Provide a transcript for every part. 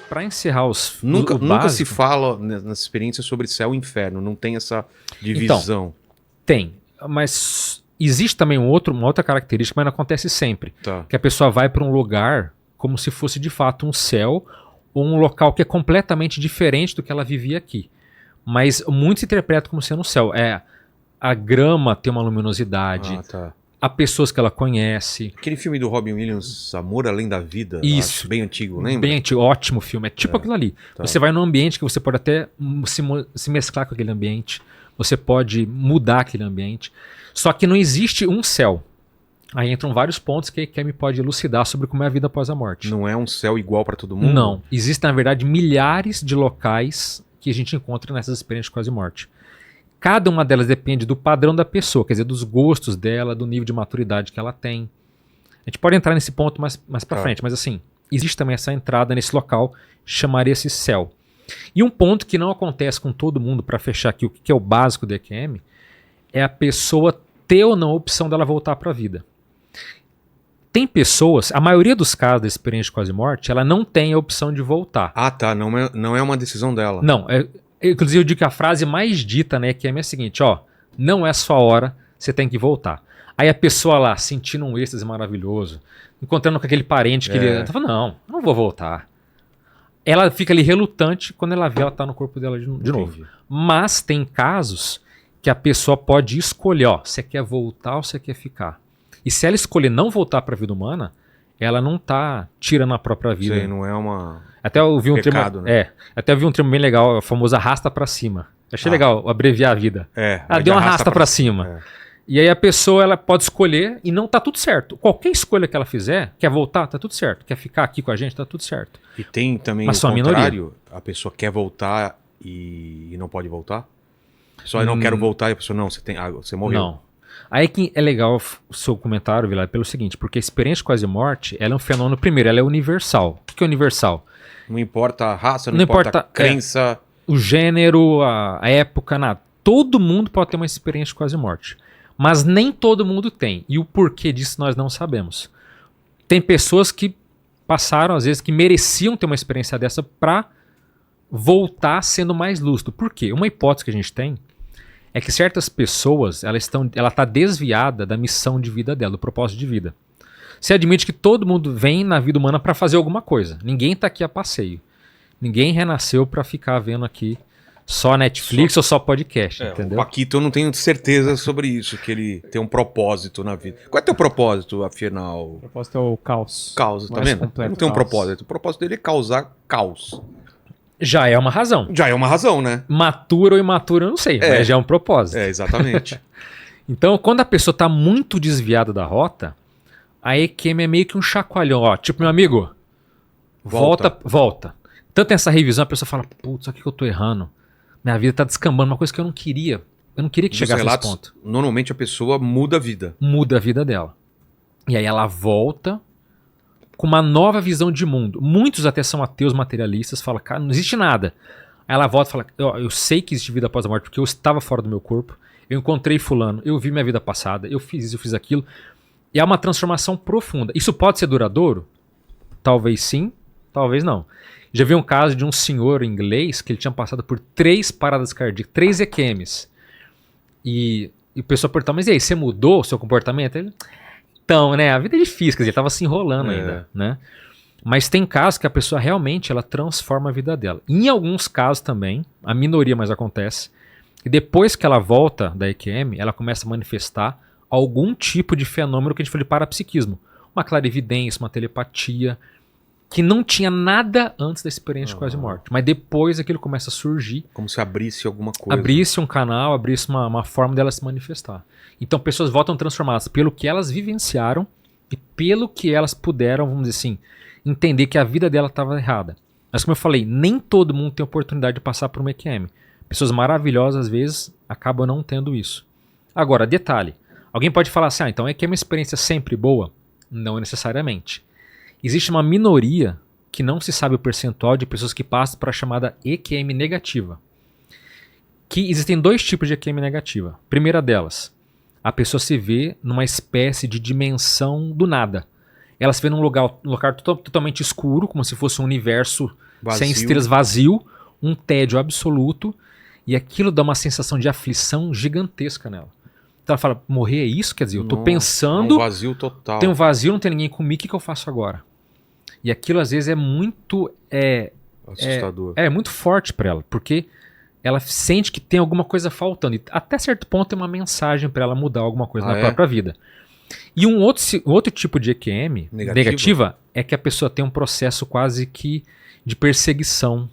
Para encerrar Nunca se fala nessa experiência sobre céu e inferno, não tem essa divisão. Então, tem, mas existe também uma outra característica, mas não acontece sempre. Tá. Que a pessoa vai para um lugar como se fosse de fato um céu ou um local que é completamente diferente do que ela vivia aqui. Mas muitos interpretam como sendo um céu. A grama tem uma luminosidade, Tá. há pessoas que ela conhece. Aquele filme do Robin Williams, Amor Além da Vida, Isso. acho, bem antigo, lembra? Bem antigo, ótimo filme. É tipo aquilo ali. Tá. Você vai num ambiente que você pode até se mesclar com aquele ambiente. Você pode mudar aquele ambiente. Só que não existe um céu. Aí entram vários pontos que a Kemi pode elucidar sobre como é a vida após a morte. Não é um céu igual para todo mundo? Não. Existem, na verdade, milhares de locais que a gente encontra nessas experiências de quase morte. Cada uma delas depende do padrão da pessoa, quer dizer, dos gostos dela, do nível de maturidade que ela tem. A gente pode entrar nesse ponto mais pra frente, mas assim, existe também essa entrada nesse local, chamaria-se céu. E um ponto que não acontece com todo mundo, para fechar aqui o que é o básico do EQM, é a pessoa ter ou não a opção dela voltar para a vida. Tem pessoas, a maioria dos casos da experiência de quase morte, ela não tem a opção de voltar. Ah, tá, não é uma decisão dela. Não, inclusive eu digo que a frase mais dita na EQM é a seguinte, não é sua hora, você tem que voltar. Aí a pessoa lá, sentindo um êxtase maravilhoso, encontrando com aquele parente que ele fala, não vou voltar. Ela fica ali relutante quando ela vê ela tá no corpo dela de novo. Mas tem casos que a pessoa pode escolher, você quer voltar ou você quer ficar. E se ela escolher não voltar para a vida humana, ela não tá tirando a própria vida. Sim, não é uma... Até eu vi um pecado, termo, né? até eu vi um termo bem legal, o famoso arrasta para cima. Achei legal abreviar a vida. Deu uma arrasta para cima. E aí a pessoa ela pode escolher e não tá tudo certo. Qualquer escolha que ela fizer, quer voltar, tá tudo certo. Quer ficar aqui com a gente, tá tudo certo. E tem também Mas o só a contrário, minoria. a pessoa quer voltar e não pode voltar? Só eu não quero voltar e a pessoa, não, você morreu. Não. Aí que é legal o seu comentário, Vilar, pelo seguinte, porque a experiência de quase morte, ela é um fenômeno, primeiro, ela é universal. O que é universal? Não importa a raça, não importa a crença. O gênero, a época, nada. Todo mundo pode ter uma experiência de quase morte. Mas nem todo mundo tem. E o porquê disso nós não sabemos. Tem pessoas que passaram, às vezes, que mereciam ter uma experiência dessa para voltar sendo mais lúcido. Por quê? Uma hipótese que a gente tem é que certas pessoas, ela está desviada da missão de vida dela, do propósito de vida. Você admite que todo mundo vem na vida humana para fazer alguma coisa. Ninguém está aqui a passeio. Ninguém renasceu para ficar vendo aqui só Netflix ou só podcast, entendeu? O Paquito, eu não tenho certeza sobre isso, que ele tem um propósito na vida. Qual é o teu propósito, afinal? O propósito é o caos. Caos, tá Mais vendo? completo Não tem um caos. propósito. O propósito dele é causar caos. Já é uma razão. Já é uma razão, né? Matura ou imatura, eu não sei, mas já é um propósito. Exatamente. Então, quando a pessoa está muito desviada da rota, a EQM é meio que um chacoalhão. Tipo, meu amigo, volta. Tanto nessa revisão, a pessoa fala, putz, o que eu tô errando? Minha vida tá descambando, uma coisa que eu não queria. Eu não queria que chegasse nesse ponto. Normalmente a pessoa muda a vida. Muda a vida dela. E aí ela volta com uma nova visão de mundo. Muitos até são ateus materialistas, falam, cara, não existe nada. Aí ela volta e fala, eu sei que existe vida após a morte, porque eu estava fora do meu corpo, eu encontrei fulano, eu vi minha vida passada, eu fiz isso, eu fiz aquilo. E é uma transformação profunda. Isso pode ser duradouro? Talvez sim, talvez não. Já vi um caso de um senhor inglês que ele tinha passado por 3 paradas cardíacas, 3 EQMs. E o pessoal perguntou, mas e aí, você mudou o seu comportamento? Ele, então, né, a vida é difícil, quer dizer, ele estava se enrolando ainda, né? Mas tem casos que a pessoa realmente ela transforma a vida dela. Em alguns casos também, a minoria mais acontece, e depois que ela volta da EQM, ela começa a manifestar algum tipo de fenômeno que a gente fala de parapsiquismo. Uma clarividência, uma telepatia, que não tinha nada antes da experiência de quase morte. Mas depois aquilo começa a surgir. Como se abrisse alguma coisa. Abrisse um canal, abrisse uma forma dela se manifestar. Então pessoas voltam transformadas pelo que elas vivenciaram e pelo que elas puderam, vamos dizer assim, entender que a vida dela estava errada. Mas como eu falei, nem todo mundo tem oportunidade de passar por uma EQM. Pessoas maravilhosas às vezes acabam não tendo isso. Agora, detalhe. Alguém pode falar assim, então EQM é uma experiência sempre boa? Não necessariamente. Existe uma minoria que não se sabe o percentual de pessoas que passam para a chamada EQM negativa. Que existem 2 tipos de EQM negativa. Primeira delas, a pessoa se vê numa espécie de dimensão do nada. Ela se vê num lugar totalmente escuro, como se fosse um universo Vazio. sem estrelas, vazio, um tédio absoluto, e aquilo dá uma sensação de aflição gigantesca nela. Então ela fala, morrer é isso? Quer dizer, eu tô pensando, um vazio total. tem um vazio, não tem ninguém comigo, o que eu faço agora? E aquilo às vezes é muito... Assustador. É muito forte pra ela, porque ela sente que tem alguma coisa faltando. E até certo ponto tem uma mensagem pra ela mudar alguma coisa na própria vida. E um outro tipo de EQM negativa é que a pessoa tem um processo quase que de perseguição.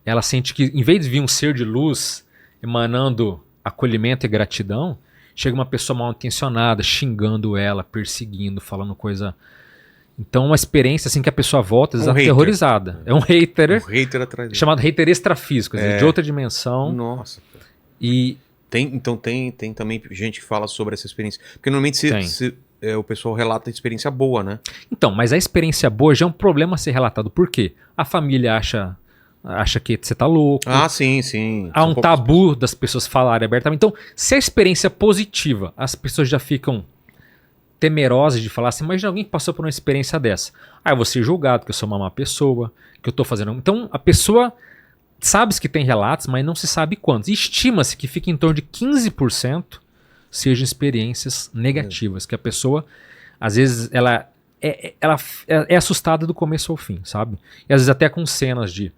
Ela sente que, em vez de vir um ser de luz emanando acolhimento e gratidão, chega uma pessoa mal intencionada, xingando ela, perseguindo, falando coisa... Então, uma experiência assim que a pessoa volta aterrorizada. É um hater. Um hater atrás dele. Chamado hater extrafísico, de outra dimensão. Nossa. E então tem também gente que fala sobre essa experiência. Porque normalmente o pessoal relata a experiência boa, né? Então, mas a experiência boa já é um problema a ser relatado. Por quê? A família acha que você tá louco. Ah, sim. Há um tabu das pessoas falarem abertamente. Então, se a experiência é positiva, as pessoas já ficam temerosas de falar assim, imagina alguém que passou por uma experiência dessa. Eu vou ser julgado, que eu sou uma má pessoa, que eu tô fazendo... Então, a pessoa sabe que tem relatos, mas não se sabe quantos. Estima-se que fica em torno de 15% sejam experiências negativas, que a pessoa, às vezes, ela é assustada do começo ao fim, sabe? E às vezes até com cenas de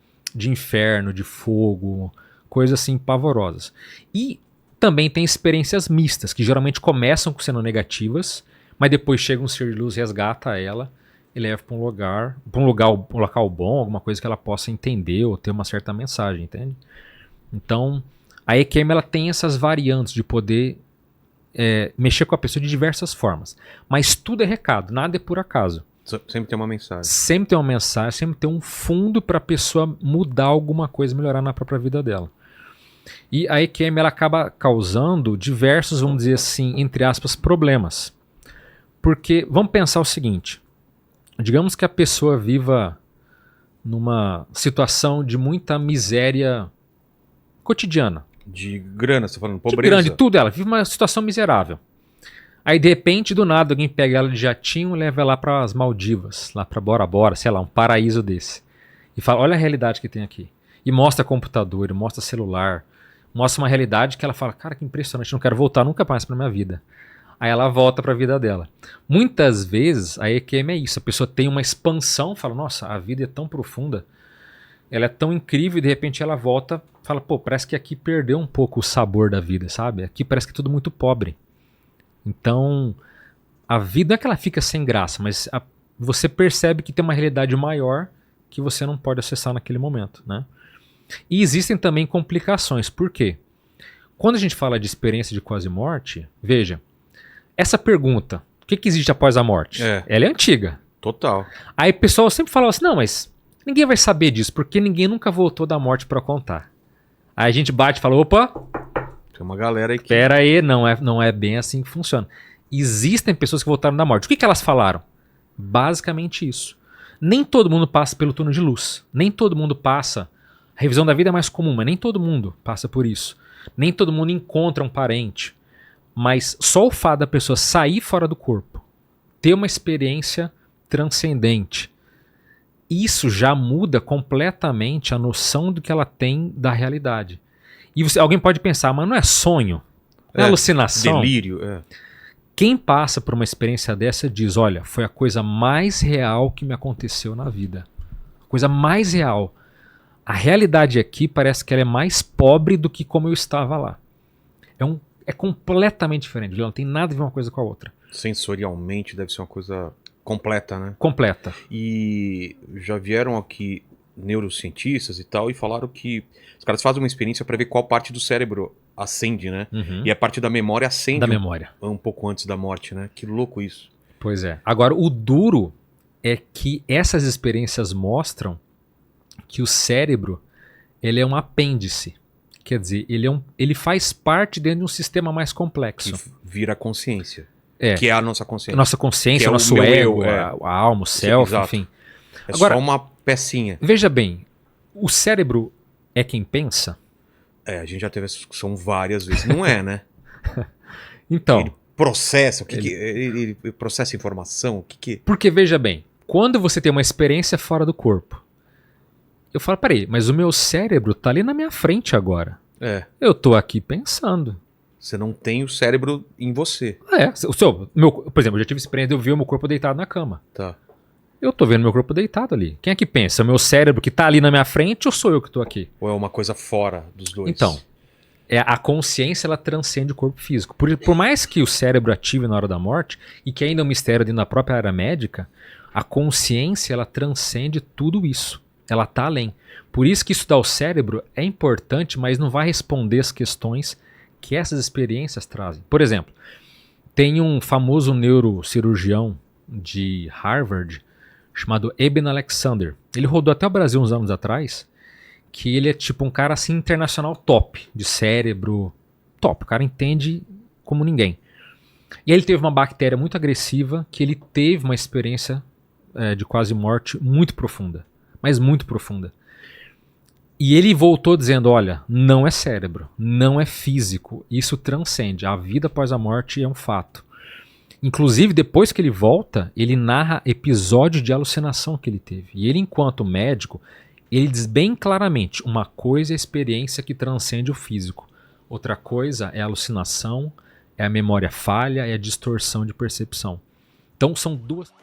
inferno, de fogo, coisas assim pavorosas. E também tem experiências mistas, que geralmente começam sendo negativas, mas depois chega um ser de luz, resgata ela e leva para um local bom, alguma coisa que ela possa entender ou ter uma certa mensagem, entende? Então, a EQM ela tem essas variantes de poder mexer com a pessoa de diversas formas. Mas tudo é recado, nada é por acaso. Sempre tem uma mensagem. Sempre tem uma mensagem, sempre tem um fundo para a pessoa mudar alguma coisa, melhorar na própria vida dela. E a EQM ela acaba causando diversos, vamos dizer assim, entre aspas, problemas. Porque, vamos pensar o seguinte, digamos que a pessoa viva numa situação de muita miséria cotidiana. De grana, você tá falando, pobreza. De grande, tudo ela, vive uma situação miserável. Aí, de repente, do nada, alguém pega ela de jatinho e leva ela para as Maldivas, lá para Bora Bora, sei lá, um paraíso desse. E fala, olha a realidade que tem aqui. E mostra computador, mostra celular, mostra uma realidade que ela fala, cara, que impressionante, não quero voltar nunca mais para minha vida. Aí ela volta para a vida dela. Muitas vezes a EQM é isso, a pessoa tem uma expansão, fala, nossa, a vida é tão profunda, ela é tão incrível e de repente ela volta, fala, pô, parece que aqui perdeu um pouco o sabor da vida, sabe? Aqui parece que é tudo muito pobre. Então, a vida não é que ela fica sem graça, mas você percebe que tem uma realidade maior que você não pode acessar naquele momento, né? E existem também complicações. Por quê? Quando a gente fala de experiência de quase morte, veja, essa pergunta, o que existe após a morte? Ela é antiga. Total. Aí o pessoal sempre falava assim, não, mas ninguém vai saber disso, porque ninguém nunca voltou da morte para contar. Aí a gente bate e fala, opa, tem uma galera aí que... Pera aí, não é bem assim que funciona. Existem pessoas que voltaram da morte. O que elas falaram? Basicamente isso. Nem todo mundo passa pelo túnel de luz. Nem todo mundo passa... A revisão da vida é mais comum, mas nem todo mundo passa por isso. Nem todo mundo encontra um parente. Mas só o fato da pessoa sair fora do corpo, ter uma experiência transcendente, isso já muda completamente a noção do que ela tem da realidade. E alguém pode pensar, mas não é sonho? Não é alucinação? Delírio, Quem passa por uma experiência dessa diz, olha, foi a coisa mais real que me aconteceu na vida. A coisa mais real. A realidade aqui parece que ela é mais pobre do que como eu estava lá. É completamente diferente, não tem nada a ver uma coisa com a outra. Sensorialmente deve ser uma coisa completa, né? Completa. E já vieram aqui neurocientistas e tal, e falaram que os caras fazem uma experiência para ver qual parte do cérebro acende, né? Uhum. E a parte da memória acende da memória. Um pouco antes da morte, né? Que louco isso. Pois é. Agora, o duro é que essas experiências mostram que o cérebro ele é um apêndice. Quer dizer, ele faz parte dentro de um sistema mais complexo. Que vira a consciência. Que é a nossa consciência. Nossa consciência, o nosso ego, a alma, o self, enfim. Agora, só uma pecinha. Veja bem, o cérebro é quem pensa? A gente já teve essa discussão várias vezes. Não é, né? Então... Ele processa, ele processa informação, o que... Porque, veja bem, quando você tem uma experiência fora do corpo, Eu falo, peraí, mas o meu cérebro tá ali na minha frente agora. É. Eu tô aqui pensando. Você não tem o cérebro em você. Por exemplo, eu já tive experiência de eu ver o meu corpo deitado na cama. Tá. Eu tô vendo meu corpo deitado ali. Quem é que pensa? O meu cérebro que tá ali na minha frente ou sou eu que tô aqui? Ou é uma coisa fora dos dois? Então, a consciência ela transcende o corpo físico. Por mais que o cérebro ative na hora da morte, e que ainda é um mistério dentro da própria área médica, a consciência ela transcende tudo isso. Ela tá além. Por isso que estudar o cérebro é importante, mas não vai responder as questões que essas experiências trazem. Por exemplo, tem um famoso neurocirurgião de Harvard chamado Eben Alexander. Ele rodou até o Brasil uns anos atrás, que ele é tipo um cara assim internacional top, de cérebro top. O cara entende como ninguém. E aí ele teve uma bactéria muito agressiva que ele teve uma experiência de quase morte muito profunda, mas muito profunda. E ele voltou dizendo, olha, não é cérebro, não é físico, isso transcende, a vida após a morte é um fato. Inclusive, depois que ele volta, ele narra episódios de alucinação que ele teve. E ele, enquanto médico, ele diz bem claramente, uma coisa é a experiência que transcende o físico, outra coisa é a alucinação, é a memória falha, é a distorção de percepção. Então são duas...